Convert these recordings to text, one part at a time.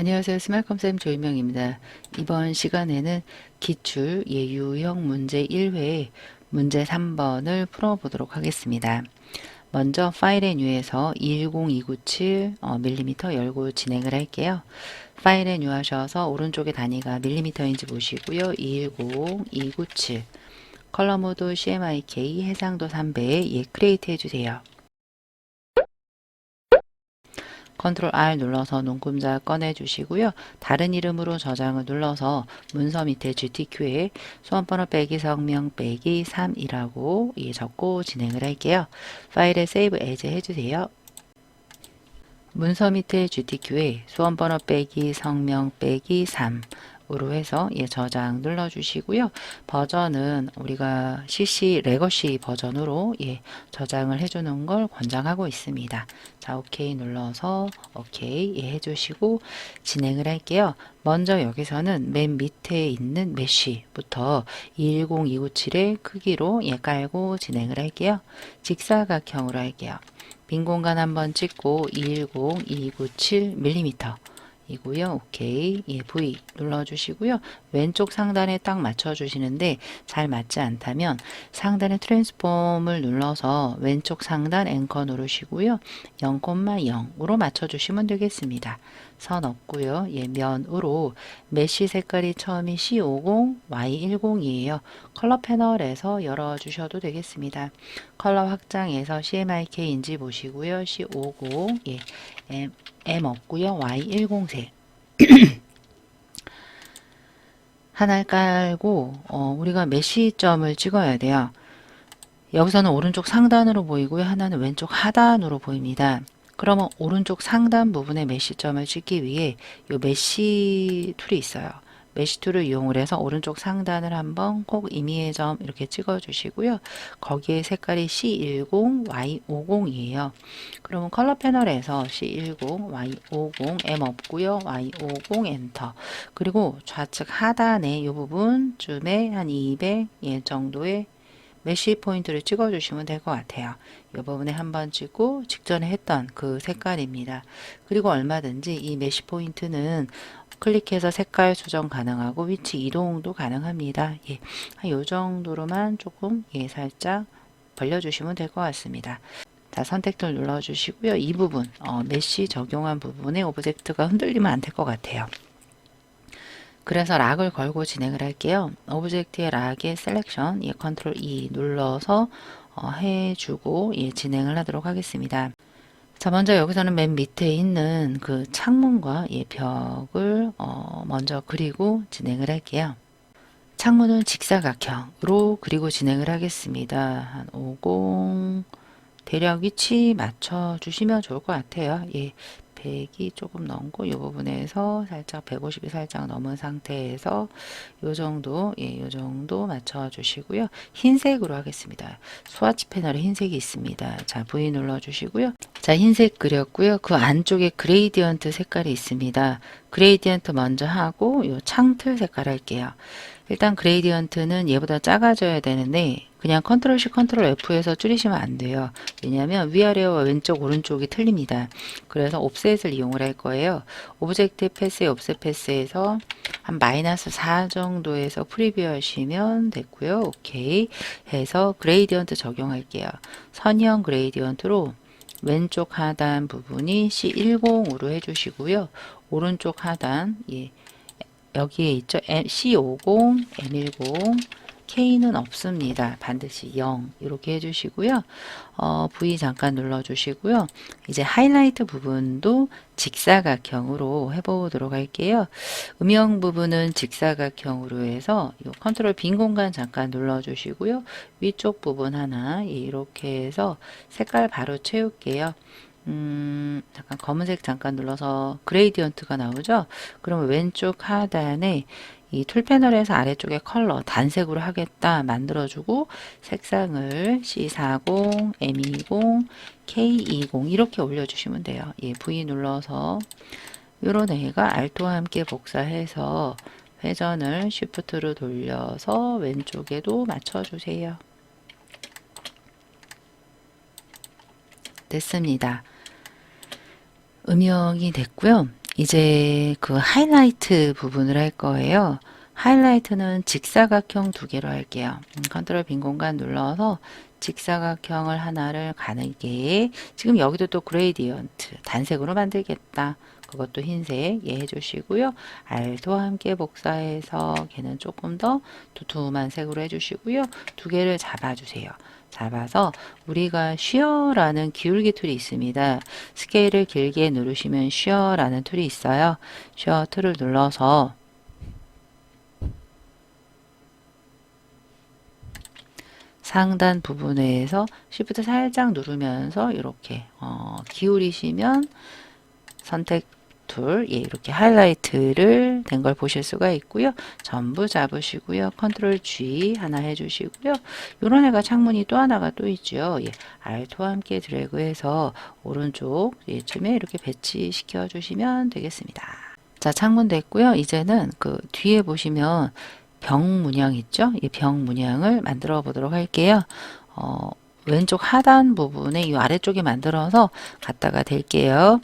안녕하세요. 스마일컴쌤 조이명입니다. 이번 시간에는 기출 유형 문제 1회 문제 3번을 풀어보도록 하겠습니다. 먼저 파일의 뉴에서 210297mm 열고 진행을 할게요. 파일의 뉴 하셔서 오른쪽에 단위가 밀리미터인지 보시고요. 210297 컬러 모드 CMYK 해상도 300 크리에이트 해주세요. 컨트롤 R 눌러서 눈금자 꺼내주시고요. 다른 이름으로 저장을 눌러서 문서 밑에 GTQ에 수험번호 빼기 성명 빼기 3이라고 적고 진행을 할게요. 파일에 세이브 에즈 해주세요. 문서 밑에 GTQ에 수험번호 빼기 성명 빼기 3으로 해서 저장 눌러주시고요. 버전은 우리가 CC 레거시 버전으로 저장을 해주는 걸 권장하고 있습니다. 자, OK 눌러서 OK 해주시고 진행을 할게요. 먼저 여기서는 맨 밑에 있는 메쉬부터 210297의 크기로 깔고 진행을 할게요. 직사각형으로 할게요. 빈 공간 한번 찍고 210297mm 이고요. 오케이. V 눌러주시고요. 왼쪽 상단에 딱 맞춰주시는데 잘 맞지 않다면 상단의 트랜스폼을 눌러서 왼쪽 상단 앵커 누르시고요. 0,0으로 맞춰주시면 되겠습니다. 선 없고요. 면으로 메쉬 색깔이 처음이 C50, Y10이에요. 컬러 패널에서 열어주셔도 되겠습니다. 컬러 확장해서 CMYK인지 보시고요. C50, M 없고요. Y10색 하나를 깔고 우리가 메쉬점을 찍어야 돼요. 여기서는 오른쪽 상단으로 보이고요. 하나는 왼쪽 하단으로 보입니다. 그러면 오른쪽 상단 부분에 메쉬점을 찍기 위해 이 메쉬 툴이 있어요. 메쉬 툴을 이용을 해서 오른쪽 상단을 한번 꼭 임의의 점 이렇게 찍어 주시고요. 거기에 색깔이 C10, Y50이에요. 그러면 컬러 패널에서 C10, Y50, M 없고요. Y50 엔터. 그리고 좌측 하단에 이 부분쯤에 한 200 정도의 메쉬 포인트를 찍어주시면 될 것 같아요. 이 부분에 한번 찍고 직전에 했던 그 색깔입니다. 그리고 얼마든지 이 메쉬 포인트는 클릭해서 색깔 수정 가능하고 위치 이동도 가능합니다. 한 요 정도로만 조금 살짝 벌려주시면 될 것 같습니다. 자, 선택들 눌러주시고요. 이 부분, 메쉬 적용한 부분에 오브젝트가 흔들리면 안 될 것 같아요. 그래서 락을 걸고 진행을 할게요. 오브젝트의 락의 셀렉션, 컨트롤 E 눌러서 해주고 진행을 하도록 하겠습니다. 자, 먼저 여기서는 맨 밑에 있는 그 창문과 벽을 먼저 그리고 진행을 할게요. 창문은 직사각형으로 그리고 진행을 하겠습니다. 한 50 대략 위치 맞춰 주시면 좋을 것 같아요. 100이 조금 넘고 이 부분에서 살짝 150이 살짝 넘은 상태에서 요 정도 요 정도 맞춰 주시고요. 흰색으로 하겠습니다. 스와치 패널에 흰색이 있습니다. 자, V 눌러 주시고요. 자, 흰색 그렸고요. 그 안쪽에 그레이디언트 색깔이 있습니다. 그레이디언트 먼저 하고 요 창틀 색깔 할게요. 일단 그레이디언트는 얘보다 작아져야 되는데 그냥 컨트롤 C 컨트롤 F에서 줄이시면 안 돼요. 왜냐하면 위아래와 왼쪽 오른쪽이 틀립니다. 그래서 옵셋을 이용을 할 거예요. 오브젝트 패스의 옵셋 패스에서 한 -4 정도에서 프리뷰 하시면 됐고요. 오케이 해서 그레이디언트 적용할게요. 선형 그레이디언트로 왼쪽 하단 부분이 C10으로 해주시고요. 오른쪽 하단 여기에 있죠. C50, M10, K는 없습니다. 반드시 0 이렇게 해주시고요. V 잠깐 눌러주시고요. 이제 하이라이트 부분도 직사각형으로 해보도록 할게요. 음영 부분은 직사각형으로 해서 이 컨트롤 빈 공간 잠깐 눌러주시고요. 위쪽 부분 하나 이렇게 해서 색깔 바로 채울게요. 잠깐 검은색 잠깐 눌러서 그레이디언트가 나오죠? 그러면 왼쪽 하단에 이 툴 패널에서 아래쪽에 컬러 단색으로 하겠다 만들어주고 색상을 C40, M20, K20 이렇게 올려주시면 돼요. V 눌러서 요런 애가 Alt와 함께 복사해서 회전을 Shift로 돌려서 왼쪽에도 맞춰주세요. 됐습니다. 음영이 됐고요. 이제 그 하이라이트 부분을 할 거예요. 하이라이트는 직사각형 두 개로 할게요. 컨트롤 빈 공간 눌러서 직사각형을 하나를 가늘게, 지금 여기도 또 그레이디언트 단색으로 만들겠다. 그것도 흰색 예 해주시고요. 알토와 함께 복사해서 걔는 조금 더 두툼한 색으로 해주시고요. 두 개를 잡아주세요. 잡아서 우리가 쉬어라는 기울기 툴이 있습니다. 스케일을 길게 누르시면 쉬어라는 툴이 있어요. 쉬어 툴을 눌러서 상단 부분에서 Shift 살짝 누르면서 이렇게 기울이시면 선택 툴, 예, 이렇게 하이라이트를 된 걸 보실 수가 있고요. 전부 잡으시고요. 컨트롤 G 하나 해주시고요. 요런 애가 창문이 또 하나가 또 있죠. 예, Alt와 함께 드래그해서 오른쪽 예쯤에 이렇게 배치시켜 주시면 되겠습니다. 자, 창문 됐고요. 이제는 그 뒤에 보시면 병 문양 있죠? 이 병 문양을 만들어 보도록 할게요. 왼쪽 하단 부분에 이 아래쪽에 만들어서 갖다가 댈게요.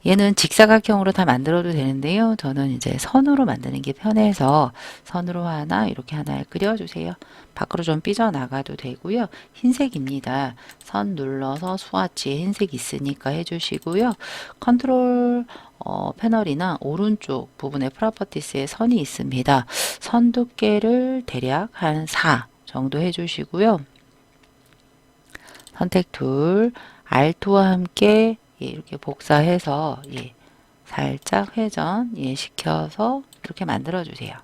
얘는 직사각형으로 다 만들어도 되는데요. 저는 이제 선으로 만드는 게 편해서 선으로 하나 이렇게 하나 그려주세요. 밖으로 좀 삐져나가도 되고요. 흰색입니다. 선 눌러서 스와치에 흰색 있으니까 해주시고요. 컨트롤 패널이나 오른쪽 부분에 프로퍼티스에 선이 있습니다. 선 두께를 대략 한 4 정도 해주시고요. 선택 툴, Alt와 함께 예, 이렇게 복사해서 예, 살짝 회전 예, 시켜서 이렇게 만들어 주세요.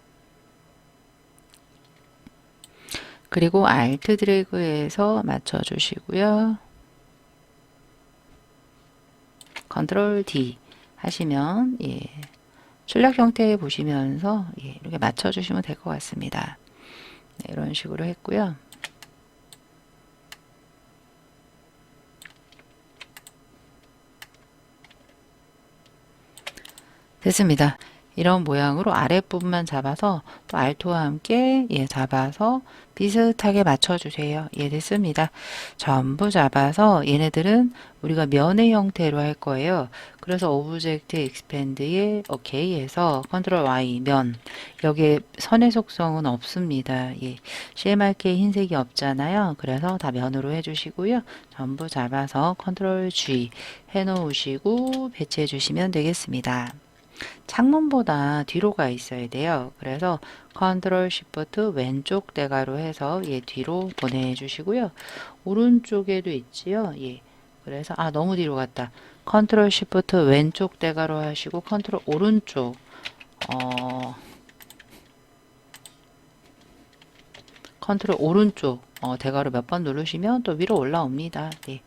그리고 Alt 드래그해서 맞춰 주시고요. 컨트롤 D 하시면 예, 출력 형태 보시면서 예, 이렇게 맞춰 주시면 될 것 같습니다. 네, 이런 식으로 했고요. 됐습니다. 이런 모양으로 아랫부분만 잡아서 또 알토와 함께 예, 잡아서 비슷하게 맞춰주세요. 예, 됐습니다. 전부 잡아서 얘네들은 우리가 면의 형태로 할 거예요. 그래서 오브젝트 익스펜드에 오케이 해서 컨트롤 Y 면, 여기에 선의 속성은 없습니다. 예, CMYK 흰색이 없잖아요. 그래서 다 면으로 해주시고요. 전부 잡아서 컨트롤 G 해놓으시고 배치해 주시면 되겠습니다. 창문보다 뒤로 가 있어야 돼요. 그래서 컨트롤 시프트 왼쪽 대가로 해서 얘 뒤로 보내주시고요. 오른쪽에도 있지요. 예. 그래서 너무 뒤로 갔다. 컨트롤 시프트 왼쪽 대가로 하시고 컨트롤 오른쪽 컨트롤 오른쪽 대괄호 몇 번 누르시면 또 위로 올라옵니다. 네.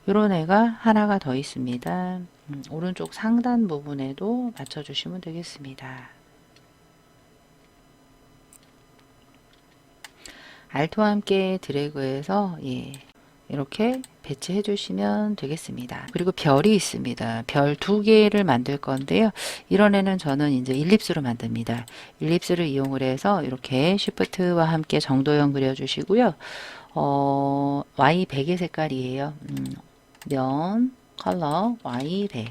요런 애가 하나가 더 있습니다. 오른쪽 상단 부분에도 맞춰주시면 되겠습니다. 알트와 함께 드래그해서 예, 이렇게 배치해 주시면 되겠습니다. 그리고 별이 있습니다. 별 두 개를 만들 건데요. 이런 애는 저는 이제 일립스로 만듭니다. 일립스를 이용을 해서 이렇게 쉬프트와 함께 정도형 그려주시고요. Y100의 색깔이에요. 면, 컬러, Y100.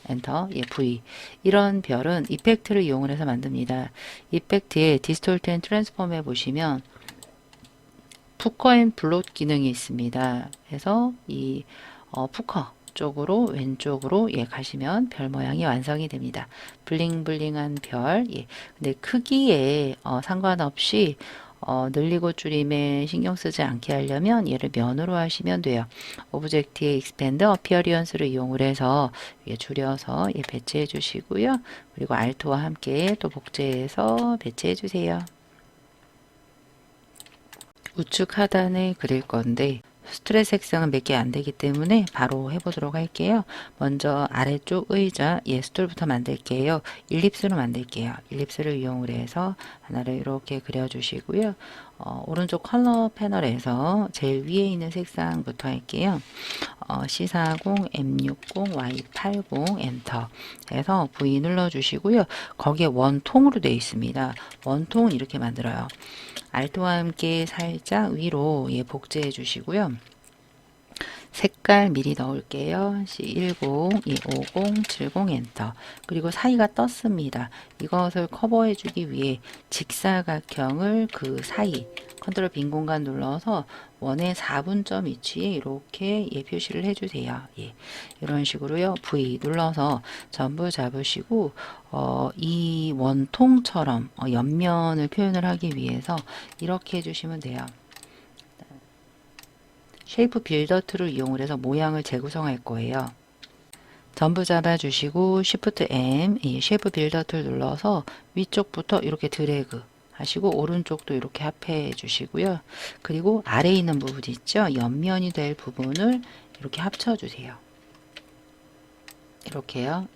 엔터, 예, V. 이런 별은 이펙트를 이용을 해서 만듭니다. 이펙트에 디스톨트 앤 트랜스폼에 보시면 푸커 앤 블롯 기능이 있습니다. 그래서 이 푸커 쪽으로 왼쪽으로 예, 가시면 별 모양이 완성이 됩니다. 블링블링한 별. 예. 근데 크기에 상관없이 늘리고 줄임에 신경 쓰지 않게 하려면 얘를 면으로 하시면 돼요. 오브젝트의 익스펜드 어피어리언스를 이용을 해서 줄여서 예, 배치해 주시고요. 그리고 알트와 함께 또 복제해서 배치해 주세요. 우측 하단에 그릴 건데 스트레스 색상은 몇 개 안 되기 때문에 바로 해보도록 할게요. 먼저 아래쪽 의자 스툴부터 만들게요. 일립스로 만들게요. 일립스를 이용을 해서 하나를 이렇게 그려주시고요. 오른쪽 컬러 패널에서 제일 위에 있는 색상부터 할게요. C40, M60, Y80 엔터 해서 V 눌러주시고요. 거기에 원통으로 되어 있습니다. 원통은 이렇게 만들어요. 알트와 함께 살짝 위로 복제해 주시고요. 색깔 미리 넣을게요. C10, 250, 70 엔터. 그리고 사이가 떴습니다. 이것을 커버해 주기 위해 직사각형을 그 사이 컨트롤 빈 공간 눌러서 원의 4분점 위치에 이렇게 표시를 해주세요. 이런 식으로요. V 눌러서 전부 잡으시고 이 원통처럼 옆면을 표현을 하기 위해서 이렇게 해주시면 돼요. 쉐이프 빌더 툴을 이용을 해서 모양을 재구성할 거예요. 전부 잡아주시고 Shift M, 이 쉐이프 빌더 툴 눌러서 위쪽부터 이렇게 드래그 하시고 오른쪽도 이렇게 합해 주시고요. 그리고 아래에 있는 부분 있죠? 옆면이 될 부분을 이렇게 합쳐 주세요. 이렇게요.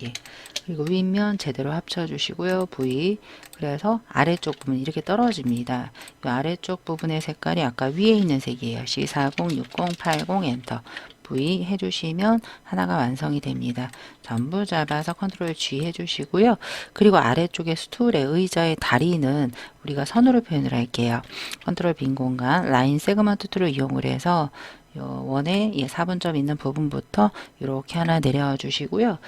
그리고 윗면 제대로 합쳐 주시고요. V. 그래서 아래쪽 부분 이렇게 떨어집니다. 이 아래쪽 부분의 색깔이 아까 위에 있는 색이에요. C40, 60, 80 엔터. V 해주시면 하나가 완성이 됩니다. 전부 잡아서 컨트롤 G 해주시고요. 그리고 아래쪽에 스툴의 의자의 다리는 우리가 선으로 표현을 할게요. 컨트롤 빈 공간 라인 세그먼트 툴을 이용을 해서 원에 4분점 있는 부분부터 이렇게 하나 내려 주시고요.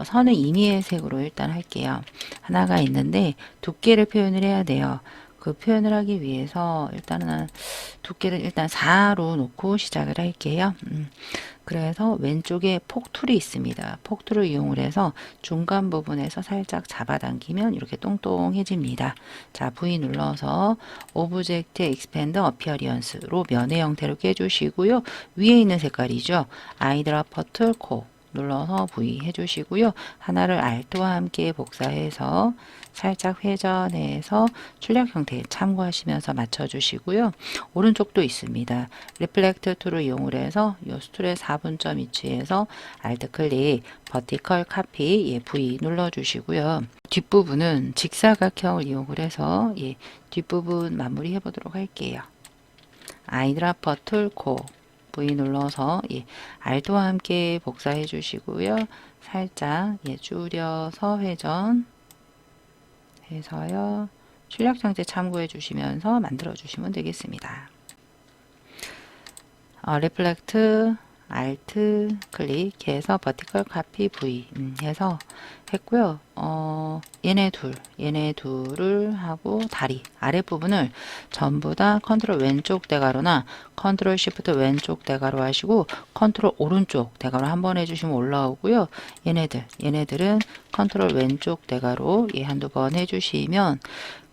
선을 임의의 색으로 일단 할게요. 하나가 있는데 두께를 표현을 해야 돼요. 그 표현을 하기 위해서 일단은 두께를 일단 4로 놓고 시작을 할게요. 그래서 왼쪽에 폭툴이 있습니다. 폭툴을 이용을 해서 중간 부분에서 살짝 잡아당기면 이렇게 똥똥해집니다. 자, V 눌러서 오브젝트 익스펜드 어피어리언스로 면의 형태로 깨주시고요. 위에 있는 색깔이죠. 아이드라퍼 툴 코 눌러서 V 해주시고요. 하나를 Alt와 함께 복사해서 살짝 회전해서 출력 형태 참고하시면서 맞춰주시고요. 오른쪽도 있습니다. 리플렉트 툴을 이용을 해서 이 스툴의 4분점 위치에서 Alt 클릭, 버티컬 카피, V 눌러주시고요. 뒷부분은 직사각형을 이용을 해서 뒷부분 마무리 해보도록 할게요. 아이드라퍼 툴 코 V 눌러서 Alt와 함께 복사해 주시고요. 살짝 줄여서 회전 해서요. 출력 상태 참고해 주시면서 만들어 주시면 되겠습니다. 리플렉트 Alt 클릭해서 버티컬 카피 V 해서 했고요. 얘네 둘을 하고 다리 아랫부분을 전부 다 컨트롤 왼쪽 대가로나 컨트롤 시프트 왼쪽 대가로 하시고 컨트롤 오른쪽 대가로 한번 해주시면 올라오고요. 얘네들은 컨트롤 왼쪽 대가로 한두 번 해주시면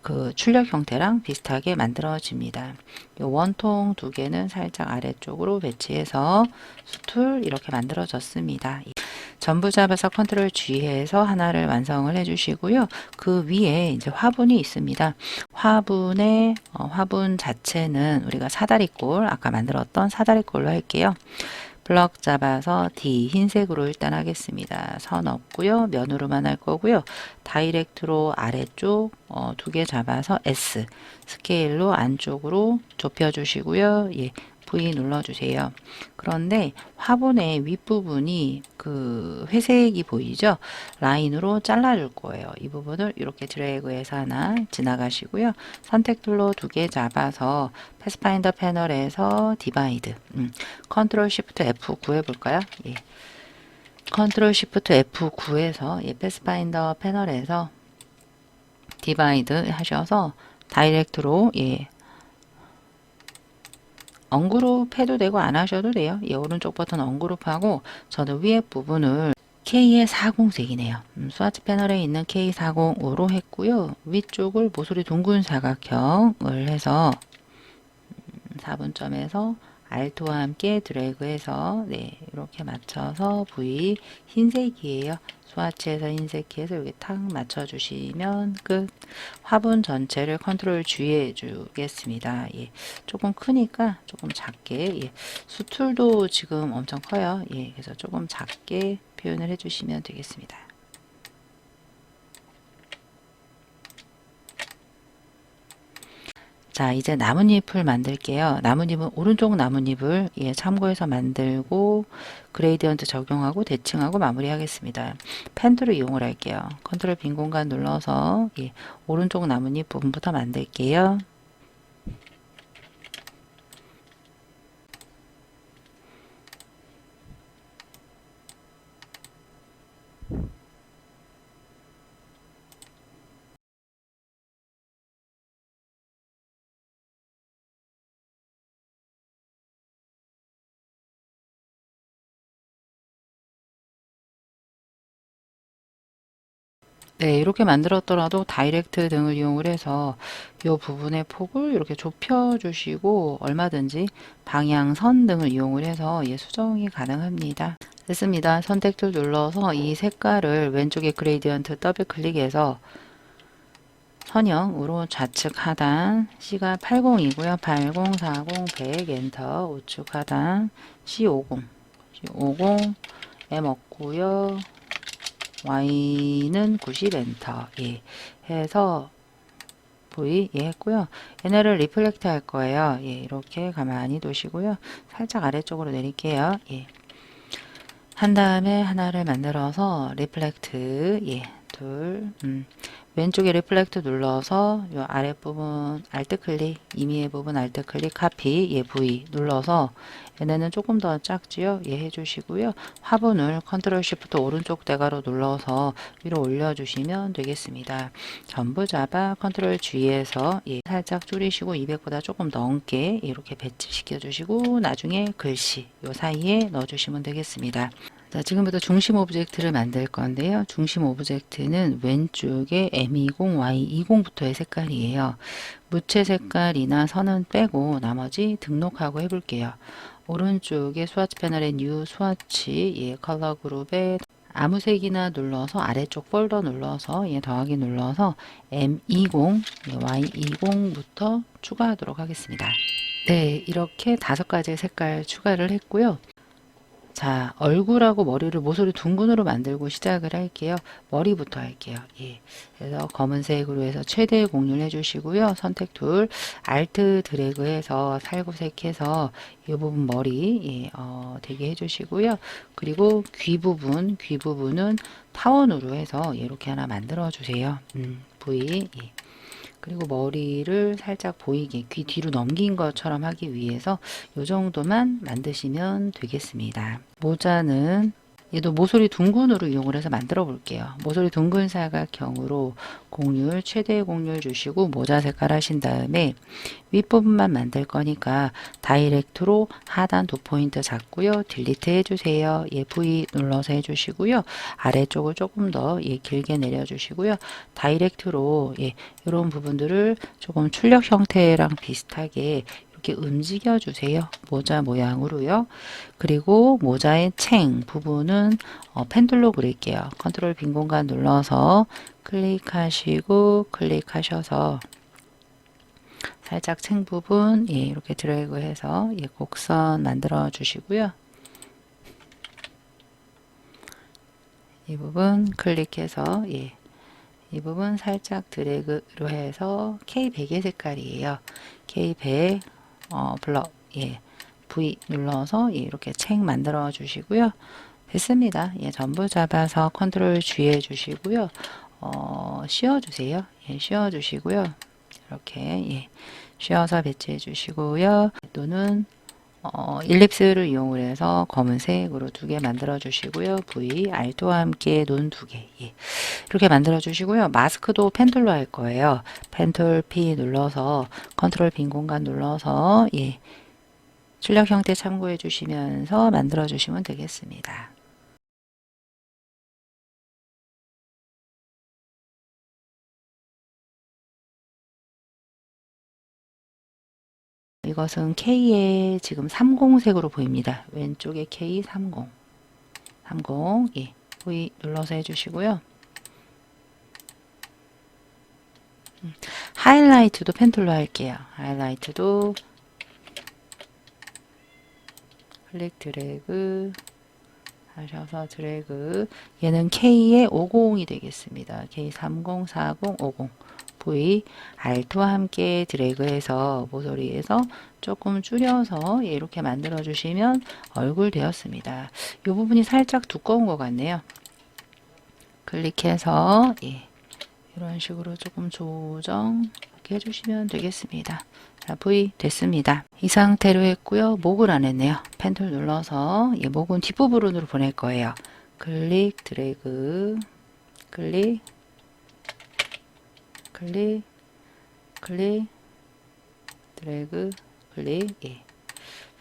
그 출력 형태랑 비슷하게 만들어집니다. 이 원통 두 개는 살짝 아래쪽으로 배치해서 수툴 이렇게 만들어졌습니다. 전부 잡아서 컨트롤 G 해서 하나를 완성을 해주시고요. 그 위에 이제 화분이 있습니다. 화분 자체는 우리가 사다리꼴 아까 만들었던 사다리꼴로 할게요. 블럭 잡아서 D 흰색으로 일단 하겠습니다. 선 없고요. 면으로만 할 거고요. 다이렉트로 아래쪽 두 개 잡아서 S 스케일로 안쪽으로 좁혀 주시고요. V 눌러주세요. 그런데 화분의 윗부분이 그 회색이 보이죠? 라인으로 잘라줄 거예요. 이 부분을 이렇게 드래그해서 하나 지나가시고요. 선택 툴로 두 개 잡아서 패스파인더 패널에서 디바이드 컨트롤 시프트 F9 해볼까요? 컨트롤 시프트 F9에서 패스파인더 패널에서 디바이드 하셔서 다이렉트로 언그룹 해도 되고 안 하셔도 돼요. 오른쪽 버튼 언그룹하고 저는 위에 부분을 K의 40색이네요. 스와치 패널에 있는 K40으로 했고요. 위쪽을 모서리 둥근 사각형을 해서 4분점에서 Alt와 함께 드래그해서 이렇게 맞춰서 V 흰색이에요. 스와치에서 흰색해서 여기 탁 맞춰주시면 끝. 화분 전체를 컨트롤 G 해주겠습니다. 조금 크니까 조금 작게 수툴도 지금 엄청 커요. 그래서 조금 작게 표현을 해주시면 되겠습니다. 자, 이제 나뭇잎을 만들게요. 나뭇잎은 오른쪽 나뭇잎을 참고해서 만들고 그레이디언트 적용하고 대칭하고 마무리하겠습니다. 펜 툴을 이용을 할게요. 컨트롤 빈 공간 눌러서 오른쪽 나뭇잎 부분부터 만들게요. 네, 이렇게 만들었더라도 다이렉트 등을 이용을 해서 이 부분의 폭을 이렇게 좁혀 주시고 얼마든지 방향선 등을 이용을 해서 수정이 가능합니다. 됐습니다. 선택툴 눌러서 이 색깔을 왼쪽에 그레이디언트 더블 클릭해서 선형으로 좌측 하단 C가 80이고요. 80, 40, 100 엔터 우측 하단 C50 C50 M 없고요. Y는 90 엔터 해서 V 했고요. 얘네를 리플렉트 할 거예요. 이렇게 가만히 두시고요. 살짝 아래쪽으로 내릴게요. 한 다음에 하나를 만들어서 리플렉트 둘 왼쪽에 리플렉트 눌러서 요 아랫부분 알트 클릭 임의의 부분 알트 클릭 카피 V 눌러서 얘네는 조금 더 작지요. 해주시고요. 화분을 컨트롤 쉬프트 오른쪽 대가로 눌러서 위로 올려주시면 되겠습니다. 전부 잡아 컨트롤 G에서 살짝 줄이시고 200보다 조금 넘게 이렇게 배치시켜 주시고 나중에 글씨 요 사이에 넣어주시면 되겠습니다. 자, 지금부터 중심 오브젝트를 만들 건데요. 중심 오브젝트는 왼쪽에 M20, Y20부터의 색깔이에요. 무채 색깔이나 선은 빼고 나머지 등록하고 해볼게요. 오른쪽에 스와치 패널에 뉴 스와치 컬러 그룹에 아무 색이나 눌러서 아래쪽 폴더 눌러서 더하기 눌러서 M20, Y20부터 추가하도록 하겠습니다. 네, 이렇게 5가지의 색깔 추가를 했고요. 자, 얼굴하고 머리를 모서리 둥근으로 만들고 시작을 할게요. 머리부터 할게요. 그래서 검은색으로 해서 최대 공유를 해주시고요. 선택 툴, 알트 드래그 해서 살구색해서 이 부분 머리 되게 해주시고요. 그리고 귀 부분은 타원으로 해서 이렇게 하나 만들어 주세요. V. 그리고 머리를 살짝 보이게 귀 뒤로 넘긴 것처럼 하기 위해서 이 정도만 만드시면 되겠습니다. 모자는 얘도 모서리 둥근으로 이용을 해서 만들어 볼게요. 모서리 둥근 사각형으로 공률 최대 공률 주시고 모자 색깔 하신 다음에 윗부분만 만들 거니까 다이렉트로 하단 2포인트 잡고요. 딜리트 해주세요. V 눌러서 해주시고요. 아래쪽을 조금 더 길게 내려주시고요. 다이렉트로 이런 부분들을 조금 출력 형태랑 비슷하게 이렇게 움직여 주세요. 모자 모양으로요. 그리고 모자의 챙 부분은 펜들로 그릴게요. 컨트롤 빈 공간 눌러서 클릭하시고 클릭하셔서 살짝 챙 부분 이렇게 드래그 해서 곡선 만들어 주시고요. 이 부분 클릭해서 이 부분 살짝 드래그로 해서 K100의 색깔이에요. K100 블럭 V 눌러서 이렇게 책 만들어 주시고요. 됐습니다. 전부 잡아서 컨트롤 G 해주시고요. 씌워 주세요. 씌워 주시고요. 이렇게 씌워서 배치해 주시고요. 또는 일립스를 이용을 해서 검은색으로 2개 만들어 주시고요. V, Alt와 함께 논 2개 이렇게 만들어 주시고요. 마스크도 펜툴로 할 거예요. 펜툴 P 눌러서 컨트롤 빈 공간 눌러서 출력 형태 참고해 주시면서 만들어 주시면 되겠습니다. 이것은 K의 지금 30색으로 보입니다. 왼쪽에 K30 V 눌러서 해주시고요. 하이라이트도 펜툴로 할게요. 하이라이트도 클릭 드래그 하셔서 드래그 얘는 K의 50이 되겠습니다. K30, 40, 50 V Alt와 함께 드래그해서 모서리에서 조금 줄여서 이렇게 만들어 주시면 얼굴 되었습니다. 이 부분이 살짝 두꺼운 것 같네요. 클릭해서 이런 식으로 조금 조정 이렇게 해주시면 되겠습니다. 자, V 됐습니다. 이 상태로 했고요. 목을 안 했네요. 펜툴 눌러서 목은 뒷부분으로 보낼 거예요. 클릭, 드래그, 클릭, 클릭, 클릭, 드래그, 클릭. 예.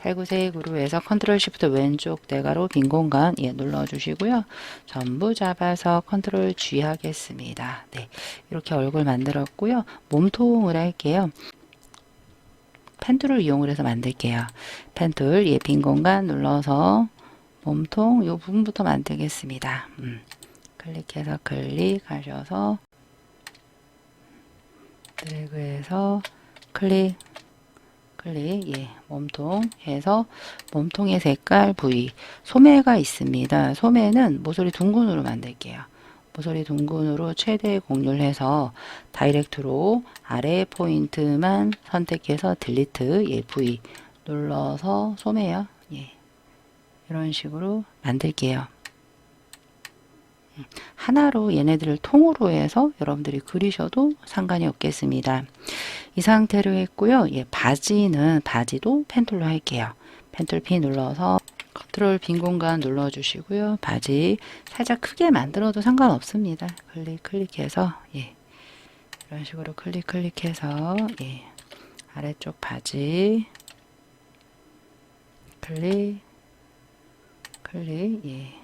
살구색으로 해서 컨트롤 시프트 왼쪽 대괄호 빈 공간 예, 눌러주시고요. 전부 잡아서 컨트롤 G 하겠습니다. 네, 이렇게 얼굴 만들었고요. 몸통을 할게요. 펜툴을 이용을 해서 만들게요. 펜툴 예, 빈 공간 눌러서 몸통 이 부분부터 만들겠습니다. 클릭해서 클릭하셔서 드래그해서 클릭 클릭, 예, 몸통 해서 몸통의 색깔 부위, 소매가 있습니다. 소매는 모서리 둥근으로 만들게요. 모서리 둥근으로 최대 공률 해서 다이렉트로 아래 포인트만 선택해서 딜리트, 예, 부위 눌러서 소매요. 예, 이런 식으로 만들게요. 하나로 얘네들을 통으로 해서 여러분들이 그리셔도 상관이 없겠습니다. 이 상태로 했고요. 예, 바지도 펜툴로 할게요. 펜툴 P 눌러서 컨트롤 빈 공간 눌러주시고요. 바지 살짝 크게 만들어도 상관없습니다. 클릭해서 예, 이런 식으로 클릭해서 예, 아래쪽 바지 클릭 예,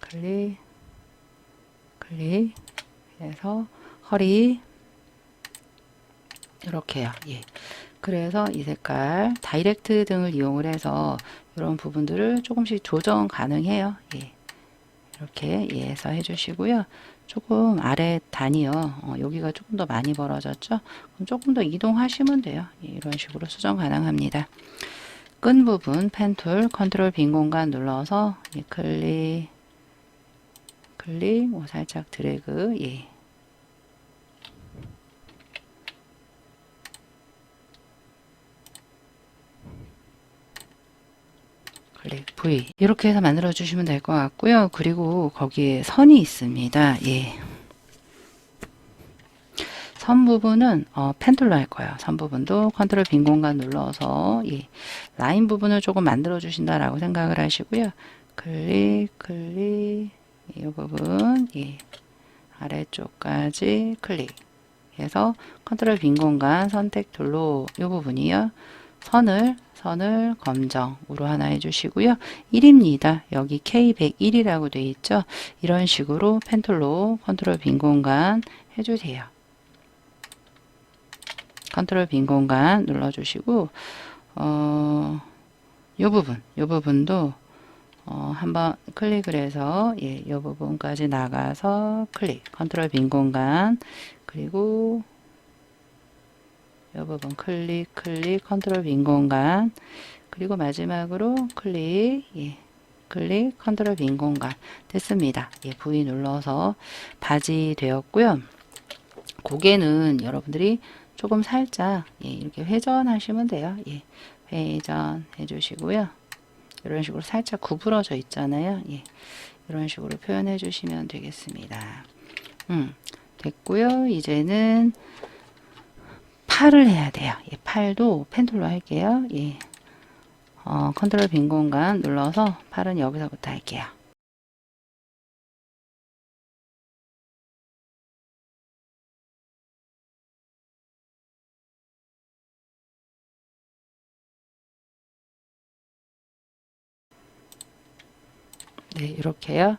클릭 해서 허리 이렇게요. 예. 그래서 이 색깔 다이렉트 등을 이용을 해서 이런 부분들을 조금씩 조정 가능해요. 예. 이렇게 해서 해주시고요. 조금 아래 단이요. 여기가 조금 더 많이 벌어졌죠. 그럼 조금 더 이동하시면 돼요. 예, 이런 식으로 수정 가능합니다. 끈 부분 펜툴 컨트롤 빈 공간 눌러서 예, 클릭 살짝 드래그 예. 클릭 V 이렇게 해서 만들어 주시면 될 것 같고요. 그리고 거기에 선이 있습니다. 예. 선 부분은 펜툴로 할 거예요. 선 부분도 컨트롤 빈 공간 눌러서 예. 라인 부분을 조금 만들어 주신다라고 생각을 하시고요. 클릭 이 부분 예. 아래쪽까지 클릭 해서 컨트롤 빈 공간 선택 툴로 이 부분이요. 선을 검정으로 하나 해주시고요. 1입니다. 여기 K101이라고 되어 있죠. 이런 식으로 펜툴로 컨트롤 빈 공간 해주세요. 컨트롤 빈 공간 눌러주시고 이 부분도 한번 클릭을 해서 예, 이 부분까지 나가서 클릭 컨트롤 빈 공간 그리고 이 부분 클릭 컨트롤 빈 공간 그리고 마지막으로 클릭 예, 클릭 컨트롤 빈 공간 됐습니다. 예, V 눌러서 바지 되었고요. 고개는 여러분들이 조금 살짝 예, 이렇게 회전하시면 돼요. 예, 회전 해주시고요. 이런 식으로 살짝 구부러져 있잖아요. 예, 이런 식으로 표현해 주시면 되겠습니다. 됐고요. 이제는 팔을 해야 돼요. 예, 팔도 펜툴로 할게요. 예, 컨트롤 빈 공간 눌러서 팔은 여기서부터 할게요. 네, 이렇게요.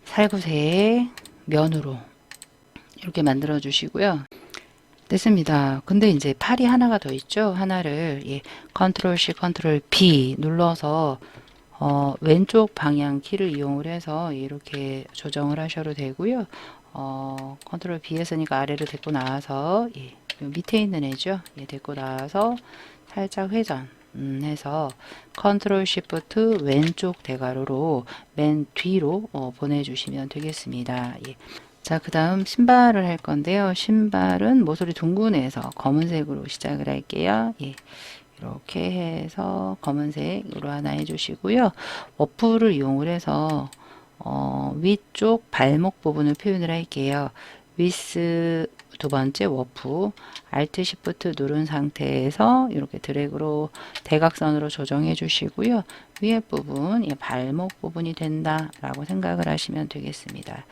살구색 면으로 이렇게 만들어 주시고요. 됐습니다. 근데 이제 팔이 하나가 더 있죠. 하나를 예, 컨트롤 C, 컨트롤 B 눌러서 왼쪽 방향 키를 이용을 해서 이렇게 조정을 하셔도 되고요. 컨트롤 B 했으니까 아래로 데리고 나와서 예, 밑에 있는 애죠. 예, 데리고 나와서 살짝 회전 해서 컨트롤 시프트 왼쪽 대괄호로 맨 뒤로 보내주시면 되겠습니다. 예. 자, 그 다음 신발을 할 건데요. 신발은 모서리 둥근에서 검은색으로 시작을 할게요. 예. 이렇게 해서 검은색으로 하나 해주시고요. 워프를 이용을 해서 위쪽 발목 부분을 표현을 할게요. 위스 두 번째 워프 Alt Shift 누른 상태에서 이렇게 드래그로 대각선으로 조정해 주시고요. 위에 부분, 발목 부분이 된다 라고 생각을 하시면 되겠습니다.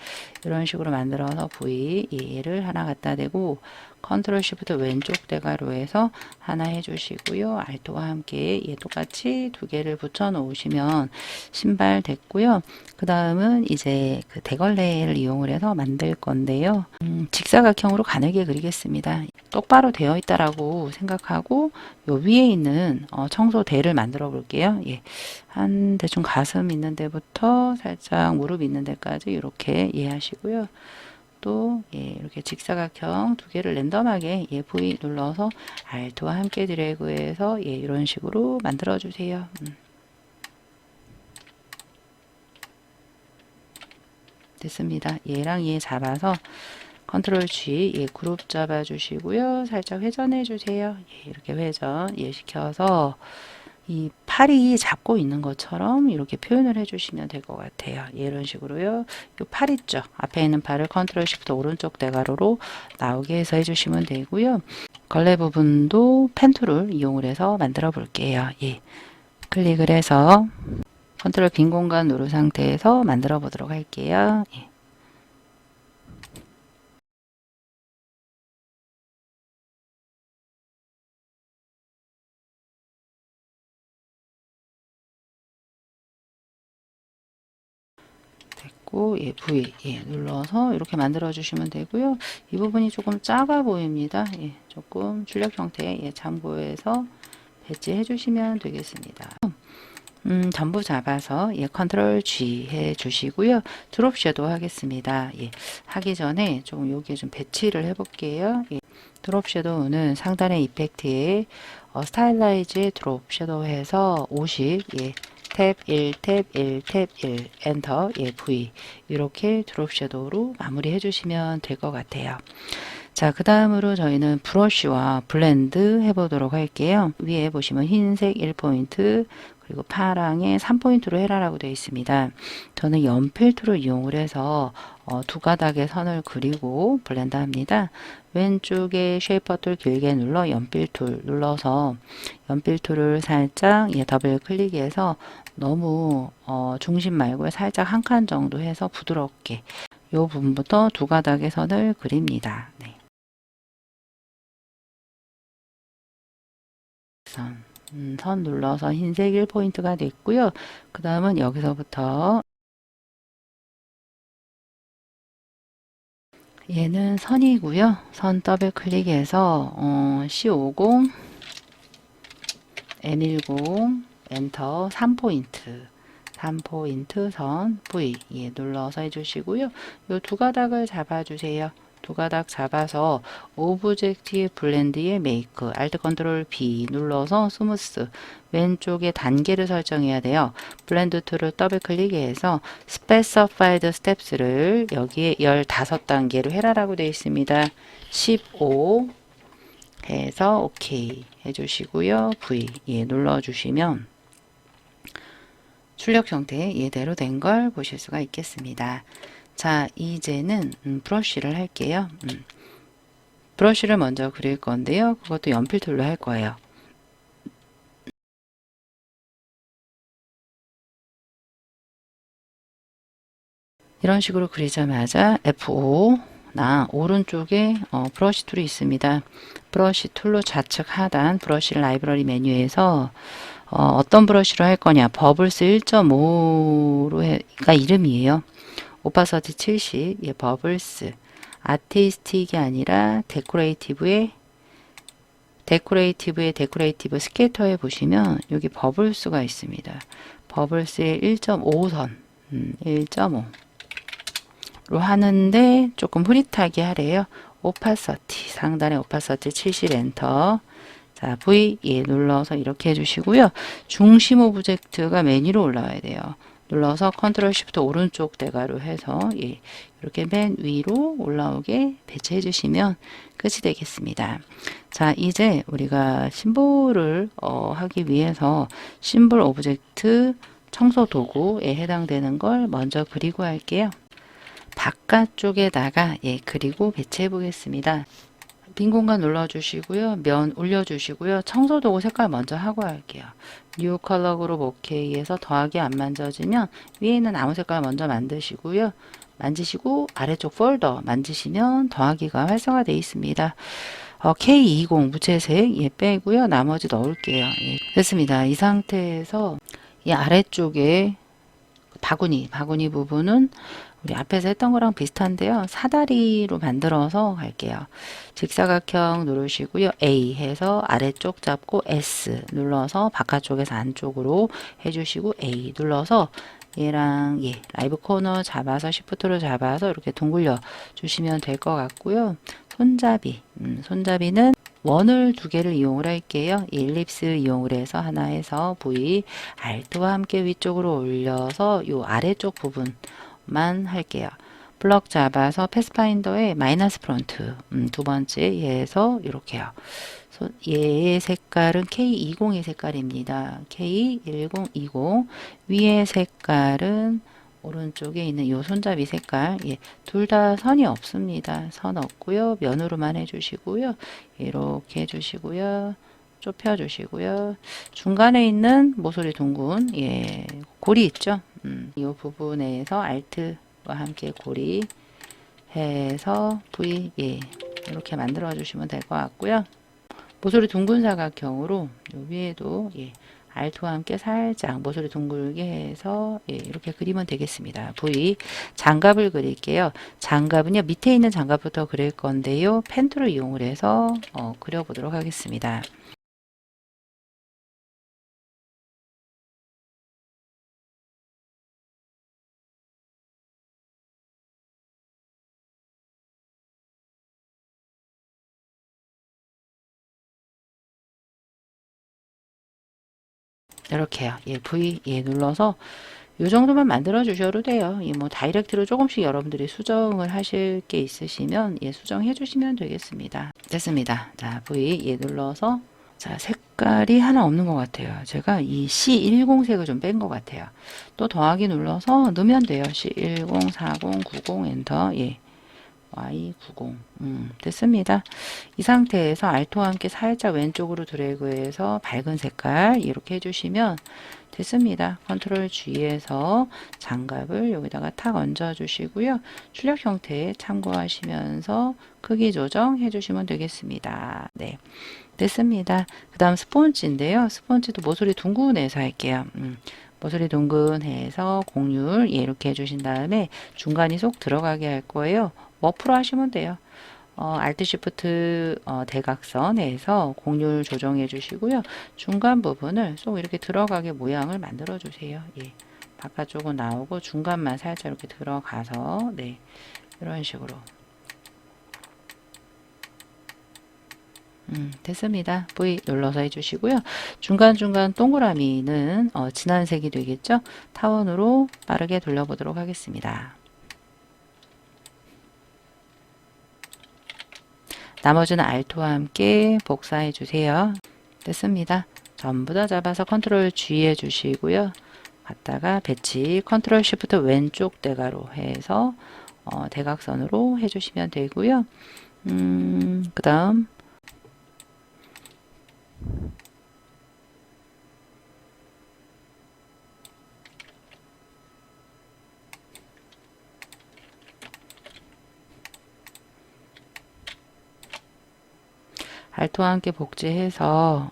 이런 식으로 만들어서 V, 얘를 하나 갖다 대고 컨트롤 시프트 왼쪽 대가로에서 하나 해주시고요. 알토와 함께 얘 똑같이 두 개를 붙여 놓으시면 신발 됐고요. 그 다음은 이제 그 대걸레를 이용을 해서 만들 건데요. 직사각형으로 가늘게 그리겠습니다. 똑바로 되어 있다라고 생각하고 요 위에 있는 청소대를 만들어 볼게요. 예. 한 대충 가슴 있는 데부터 살짝 무릎 있는 데까지 이렇게 이해하시고요. 또 이렇게 직사각형 두 개를 랜덤하게 V 눌러서 Alt와 함께 드래그해서 이런 식으로 만들어 주세요. 됐습니다. 얘랑 얘 잡아서 컨트롤 G 그룹 잡아 주시고요. 살짝 회전해 주세요. 이렇게 회전 시켜서 이 팔이 잡고 있는 것처럼 이렇게 표현을 해주시면 될 것 같아요. 이런 식으로요. 이 팔 있죠. 앞에 있는 팔을 컨트롤 시프트 오른쪽 대가로로 나오게 해서 해주시면 되고요. 걸레 부분도 펜 툴을 이용을 해서 만들어 볼게요. 클릭을 해서 컨트롤 빈 공간 누른 상태에서 만들어 보도록 할게요. V 눌러서 이렇게 만들어 주시면 되고요. 이 부분이 조금 작아 보입니다. 조금 출력 형태 참고해서 배치해 주시면 되겠습니다. 전부 잡아서 컨트롤 G 해 주시고요. 드롭 섀도우 하겠습니다. 하기 전에 좀 여기에 좀 배치를 해 볼게요. 드롭 섀도우는 상단의 이펙트에 스타일라이즈에 드롭 섀도우 해서 50 탭 1, 탭 1, 탭 1, 엔터, V 이렇게 드롭 섀도우로 마무리 해주시면 될 것 같아요. 자, 그 다음으로 저희는 브러쉬와 블렌드 해보도록 할게요. 위에 보시면 흰색 1포인트, 그리고 파랑에 3포인트로 해라라고 되어 있습니다. 저는 연필 툴을 이용을 해서 두 가닥의 선을 그리고 블렌드 합니다. 왼쪽에 쉐이퍼 툴 길게 눌러 연필 툴 눌러서 연필 툴을 살짝 더블 클릭해서 너무 중심 말고 살짝 한 칸 정도 해서 부드럽게 이 부분부터 두 가닥의 선을 그립니다. 선 눌러서 흰색 1포인트가 됐고요. 그 다음은 여기서부터 얘는 선이고요. 선 더블 클릭해서 C50, M10, 엔터 3포인트 3포인트 선 V 눌러서 해주시고요. 이 두 가닥을 잡아주세요. 두 가닥 잡아서 오브젝트 블렌드의 메이크 알트 컨트롤 B 눌러서 스무스 왼쪽에 단계를 설정해야 돼요. 블렌드 툴을 더블 클릭해서 스페시파이드 스텝스를 여기에 15단계로 해라라고 되어 있습니다. 15 해서 OK 해주시고요. V 눌러주시면 출력 형태 예대로 된 걸 보실 수가 있겠습니다. 자, 이제는 브러쉬를 할게요. 브러쉬를 먼저 그릴 건데요. 그것도 연필 툴로 할 거예요. 이런 식으로 그리자마자 F5 나 오른쪽에 브러쉬 툴이 있습니다. 브러쉬 툴로 좌측 하단 브러쉬 라이브러리 메뉴에서 어떤 브러쉬로 할 거냐 버블스 1.5가 이름이에요. 오파서티 70 버블스 아티스틱이 아니라 데코레이티브의 데코레이티브 스케터에 보시면 여기 버블스가 있습니다. 버블스의 1.5선 1.5 로 하는데 조금 흐릿하게 하래요. 오파서티 상단에 오파서티 70 엔터 자 V 눌러서 이렇게 해주시고요. 중심 오브젝트가 메뉴로 올라와야 돼요. 눌러서 컨트롤 시프트 오른쪽 대가로 해서 이렇게 맨 위로 올라오게 배치해 주시면 끝이 되겠습니다. 자 이제 우리가 심볼을 하기 위해서 심볼 오브젝트 청소 도구에 해당되는 걸 먼저 그리고 할게요. 바깥쪽에다가 그리고 배치해 보겠습니다. 빈 공간 눌러주시고요. 면 올려주시고요. 청소도구 색깔 먼저 하고 할게요. 뉴 컬러 그룹 OK에서 더하기 안 만져지면 위에 있는 아무 색깔 먼저 만드시고요. 만지시고 아래쪽 폴더 만지시면 더하기가 활성화되어 있습니다. K20 무채색 빼고요. 나머지 넣을게요. 됐습니다. 이 상태에서 이 아래쪽에 바구니 부분은 우리 앞에서 했던 거랑 비슷한데요. 사다리로 만들어서 갈게요. 직사각형 누르시고요. A 해서 아래쪽 잡고 S 눌러서 바깥쪽에서 안쪽으로 해주시고 A 눌러서 얘랑 라이브 코너 잡아서 시프트로 잡아서 이렇게 둥글려 주시면 될 것 같고요. 손잡이는 원을 두 개를 이용을 할게요. 일립스 이용을 해서 하나에서 V Alt와 함께 위쪽으로 올려서 요 아래쪽 부분만 할게요. 블럭 잡아서 패스파인더에 마이너스 프론트 두 번째 얘에서 이렇게요. 얘의 색깔은 K20의 색깔입니다. K1020 위의 색깔은 오른쪽에 있는 이 손잡이 색깔 둘 다 선이 없습니다. 선 없고요. 면으로만 해주시고요. 이렇게 해주시고요. 좁혀 주시고요. 중간에 있는 모서리 둥근 고리 있죠. 이 부분에서 Alt와 함께 고리 해서 V 이렇게 만들어 주시면 될 것 같고요. 모서리 둥근 사각형으로 요 위에도 Alt와 함께 살짝 모서리 둥글게 해서 이렇게 그리면 되겠습니다. V 장갑을 그릴게요. 장갑은요 밑에 있는 장갑부터 그릴 건데요. 펜툴을 이용을 해서 그려보도록 하겠습니다. 이렇게요. V 눌러서 이 정도만 만들어 주셔도 돼요. 뭐 다이렉트로 조금씩 여러분들이 수정을 하실 게 있으시면 수정해 주시면 되겠습니다. 됐습니다. 자, V 눌러서 자, 색깔이 하나 없는 것 같아요. 제가 이 C10색을 좀 뺀 것 같아요. 또 더하기 눌러서 넣으면 돼요. C10, 40, 90 엔터. Y90 됐습니다. 이 상태에서 Alt와 함께 살짝 왼쪽으로 드래그해서 밝은 색깔 이렇게 해주시면 됐습니다. 컨트롤 G에서 장갑을 여기다가 탁 얹어 주시고요. 출력 형태 참고하시면서 크기 조정해 주시면 되겠습니다. 네, 됐습니다. 그 다음 스폰지인데요. 스폰지도 모서리 둥근해서 할게요. 모서리 둥근해서 공률 이렇게 해주신 다음에 중간이 쏙 들어가게 할 거예요. 머프로 하시면 돼요. Alt Shift 대각선에서 공률 조정해 주시고요. 중간 부분을 쏙 이렇게 들어가게 모양을 만들어 주세요. 바깥쪽은 나오고 중간만 살짝 이렇게 들어가서 이런 식으로 됐습니다. V 눌러서 해주시고요. 중간중간 동그라미는 진한 색이 되겠죠. 타원으로 빠르게 돌려보도록 하겠습니다. 나머지는 Alt와 함께 복사해 주세요. 됐습니다. 전부 다 잡아서 컨트롤 G 해주시고요. 갔다가 배치 컨트롤 Shift 왼쪽 대가로 해서 대각선으로 해주시면 되고요. 그 다음 Alt와 함께 복제해서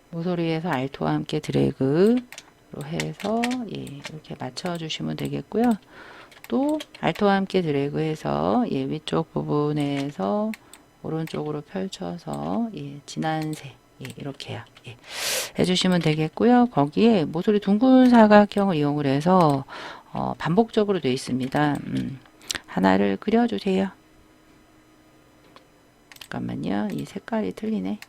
모서리에서 Alt와 함께 드래그로 해서 이렇게 맞춰 주시면 되겠고요. 또 Alt와 함께 드래그해서 위쪽 부분에서 오른쪽으로 펼쳐서 진한 색 이렇게요. 해주시면 되겠고요. 거기에 모서리 둥근 사각형을 이용을 해서 반복적으로 되어 있습니다. 하나를 그려주세요. 잠깐만요. 이 색깔이 틀리네.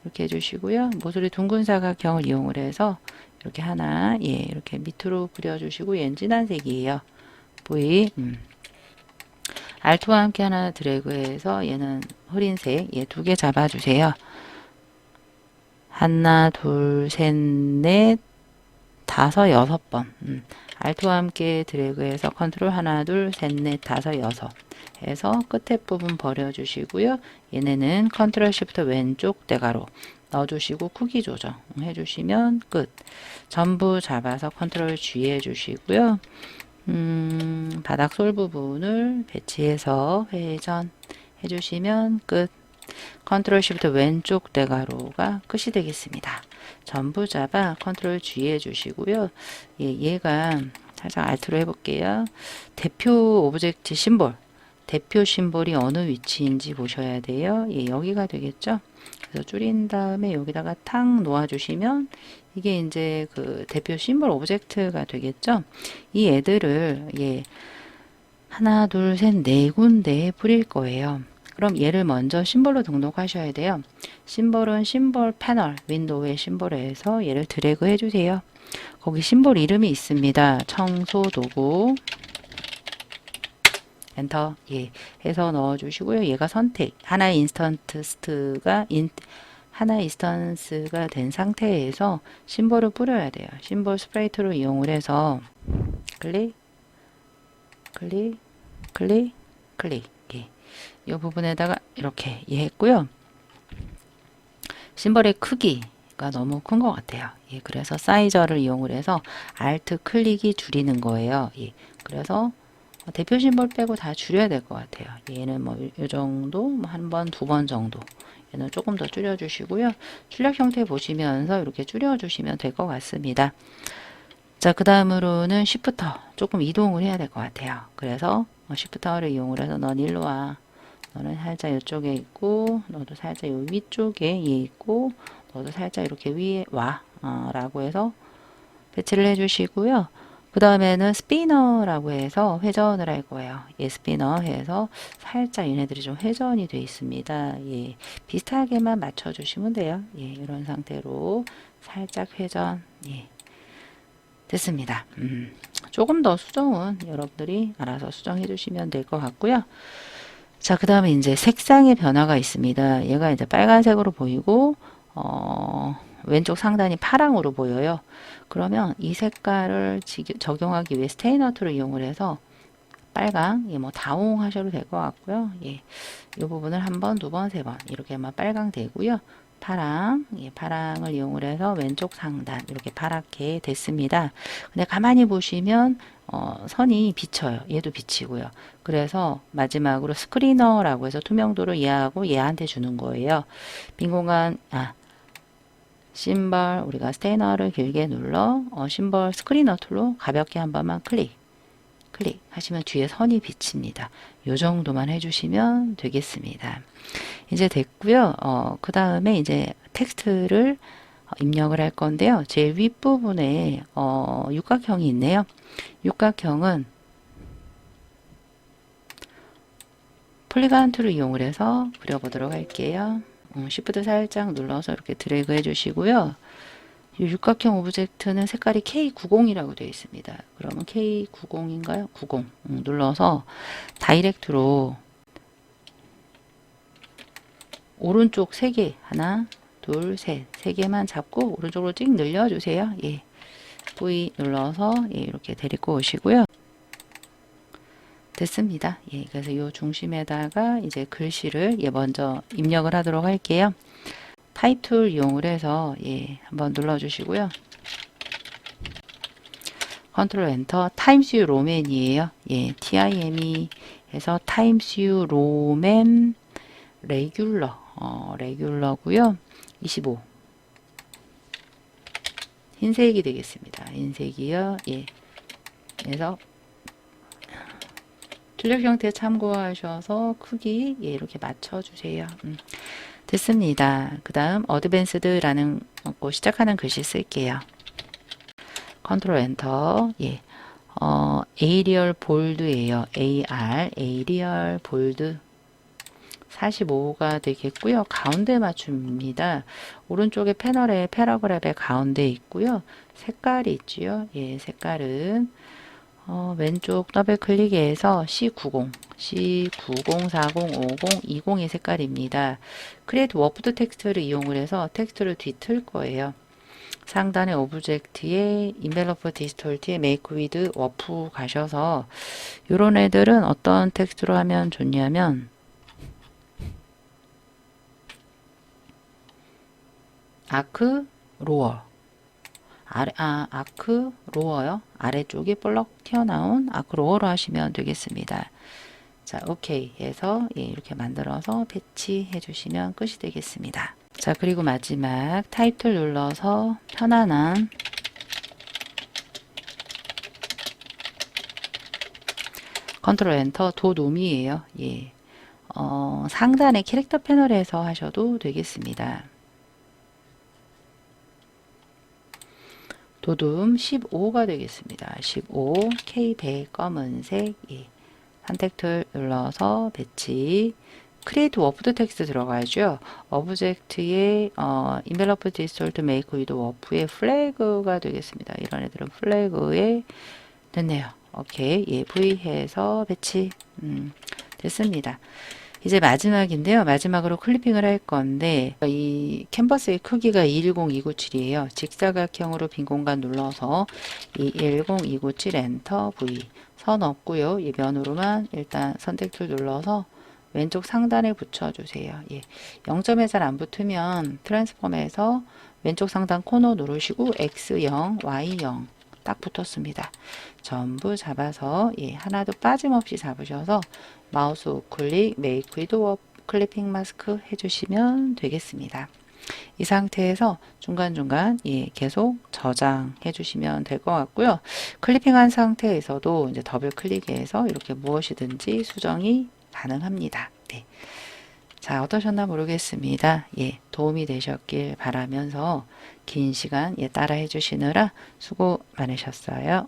이렇게 해주시고요. 모서리 둥근 사각형을 이용을 해서 이렇게 하나 이렇게 밑으로 그려주시고 얘는 진한 색이에요. V Alt와 함께 하나 드래그해서 얘는 흐린 색 두 개 잡아주세요. 하나 둘 셋 넷 다섯 여섯 번 Alt와 함께 드래그해서 컨트롤 하나, 둘, 셋, 넷, 다섯, 여섯 해서 끝에 부분 버려주시고요. 얘네는 컨트롤 시프트 왼쪽 대괄호 넣어주시고 크기 조정 해주시면 끝. 전부 잡아서 컨트롤 G 해주시고요. 바닥 솔 부분을 배치해서 회전 해주시면 끝. 컨트롤 시프트 왼쪽 대괄호가 끝이 되겠습니다. 전부 잡아 컨트롤 G 해주시고요. 얘가 살짝 알트로 해볼게요. 대표 오브젝트 심볼, 대표 심볼이 어느 위치인지 보셔야 돼요. 여기가 되겠죠. 그래서 줄인 다음에 여기다가 탁 놓아주시면 이게 이제 그 대표 심볼 오브젝트가 되겠죠. 이 애들을 하나, 둘, 셋, 네 군데에 뿌릴 거예요. 그럼 얘를 먼저 심볼로 등록하셔야 돼요. 심볼은 심볼 패널, 윈도우의 심볼에서 얘를 드래그 해주세요. 거기 심볼 이름이 있습니다. 청소 도구. 엔터. 해서 넣어주시고요. 얘가 선택. 하나의 인스턴스가 된 상태에서 심볼을 뿌려야 돼요. 심볼 스프레이트로 이용을 해서 클릭, 클릭, 클릭, 클릭. 이 부분에다가 이렇게 했고요. 심볼의 크기가 너무 큰 것 같아요. 그래서 사이저를 이용을 해서 Alt 클릭이 줄이는 거예요. 그래서 대표 심볼 빼고 다 줄여야 될 것 같아요. 얘는 뭐 이 정도, 한 번, 두 번 정도. 얘는 조금 더 줄여주시고요. 출력 형태 보시면서 이렇게 줄여주시면 될 것 같습니다. 자, 그 다음으로는 Shift 조금 이동을 해야 될 것 같아요. 그래서 Shift를 이용을 해서 넌 일로 와. 너는 살짝 이쪽에 있고, 너도 살짝 요 위쪽에 있고, 너도 살짝 이렇게 위에 와. 라고 해서 배치를 해주시고요. 그 다음에는 스피너라고 해서 회전을 할 거예요. 스피너 해서 살짝 얘네들이 좀 회전이 되어 있습니다. 비슷하게만 맞춰주시면 돼요. 이런 상태로 살짝 회전. 됐습니다. 조금 더 수정은 여러분들이 알아서 수정해 주시면 될 것 같고요. 자, 그 다음에 이제 색상의 변화가 있습니다. 얘가 이제 빨간색으로 보이고, 왼쪽 상단이 파랑으로 보여요. 그러면 이 색깔을 적용하기 위해 스테이너 툴을 이용을 해서 빨강, 뭐 다홍 하셔도 될 것 같고요. 이 부분을 한 번, 두 번, 세 번 이렇게만 빨강 되고요. 파랑, 파랑을 이용을 해서 왼쪽 상단 이렇게 파랗게 됐습니다. 근데 가만히 보시면 선이 비쳐요. 얘도 비치고요. 그래서 마지막으로 스크리너라고 해서 투명도를 얘하고 얘한테 주는 거예요. 빈 공간, 심벌, 우리가 스테이너를 길게 눌러 심벌 스크리너 툴로 가볍게 한 번만 클릭 하시면 뒤에 선이 비칩니다. 요 정도만 해주시면 되겠습니다. 이제 됐고요. 그 다음에 이제 텍스트를 입력을 할 건데요. 제일 윗부분에 육각형이 있네요. 육각형은 폴리건 툴을 이용을 해서 그려보도록 할게요. Shift 살짝 눌러서 이렇게 드래그 해주시고요. 이 육각형 오브젝트는 색깔이 K90이라고 되어 있습니다. 그러면 K90인가요? 90 눌러서 다이렉트로 오른쪽 3개 하나 둘 셋 3개만 잡고 오른쪽으로 찍 늘려주세요. V 눌러서 이렇게 데리고 오시고요. 됐습니다. 그래서 이 중심에다가 이제 글씨를 먼저 입력을 하도록 할게요. 타입 툴 이용을 해서 한번 눌러주시고요. 컨트롤 엔터. 타임스 뉴 로맨이에요. TIME 해서 타임스 뉴 로맨 레귤러고요. 25 흰색이 되겠습니다. 흰색이요. 그래서 출력 형태 참고하셔서 크기 이렇게 맞춰주세요. 됐습니다. 그 다음 어드밴스드라는 거 시작하는 글씨 쓸게요. 컨트롤 엔터. 에이리얼 볼드예요. 에이리얼 볼드 45가 되겠고요. 가운데 맞춤입니다. 오른쪽에 패널에 패러그래프의 가운데 있고요. 색깔이 있지요. 색깔은 왼쪽 더블 클릭해서 C90, 40, 50, 20의 색깔입니다. 크리에이트 워프드 텍스트를 이용을 해서 텍스트를 뒤틀 거예요. 상단의 오브젝트에 인벨로프 디스톨트에 메이크 위드 워프 가셔서 요런 애들은 어떤 텍스트로 하면 좋냐면 아크 로어 아크 로어요. 아래쪽이 볼록 튀어나온 아크 로어로 하시면 되겠습니다. 자, 오케이 해서 이렇게 만들어서 배치해 주시면 끝이 되겠습니다. 자, 그리고 마지막 타이틀 눌러서 편안한 컨트롤 엔터 도놈이에요. 예. 상단의 캐릭터 패널에서 하셔도 되겠습니다. 도둠 15가 되겠습니다. 15 K100 검은색 예. 선택 툴 눌러서 배치 크리에이트 워프드 텍스트 들어가야죠. 오브젝트에 인벨로프 디스톨트 메이크 위드 워프의 플래그가 되겠습니다. 이런 애들은 플래그에 됐네요. 오케이 예, V 해서 배치 됐습니다. 이제 마지막인데요. 마지막으로 클리핑을 할 건데 이 캔버스의 크기가 210297이에요. 직사각형으로 빈 공간 눌러서 210297 엔터 V 선 없고요. 이 면으로만 일단 선택 툴 눌러서 왼쪽 상단에 붙여주세요. 예. 0점에 잘 안 붙으면 트랜스폼에서 왼쪽 상단 코너 누르시고 X0, Y0 딱 붙었습니다. 전부 잡아서 예, 하나도 빠짐없이 잡으셔서 마우스 우클릭 메이크 위드 워프 클리핑 마스크 해주시면 되겠습니다. 이 상태에서 중간중간 예, 계속 저장해 주시면 될 것 같고요. 클리핑한 상태에서도 이제 더블 클릭해서 이렇게 무엇이든지 수정이 가능합니다. 네. 자, 어떠셨나 모르겠습니다. 예, 도움이 되셨길 바라면서 긴 시간 예, 따라 해주시느라 수고 많으셨어요.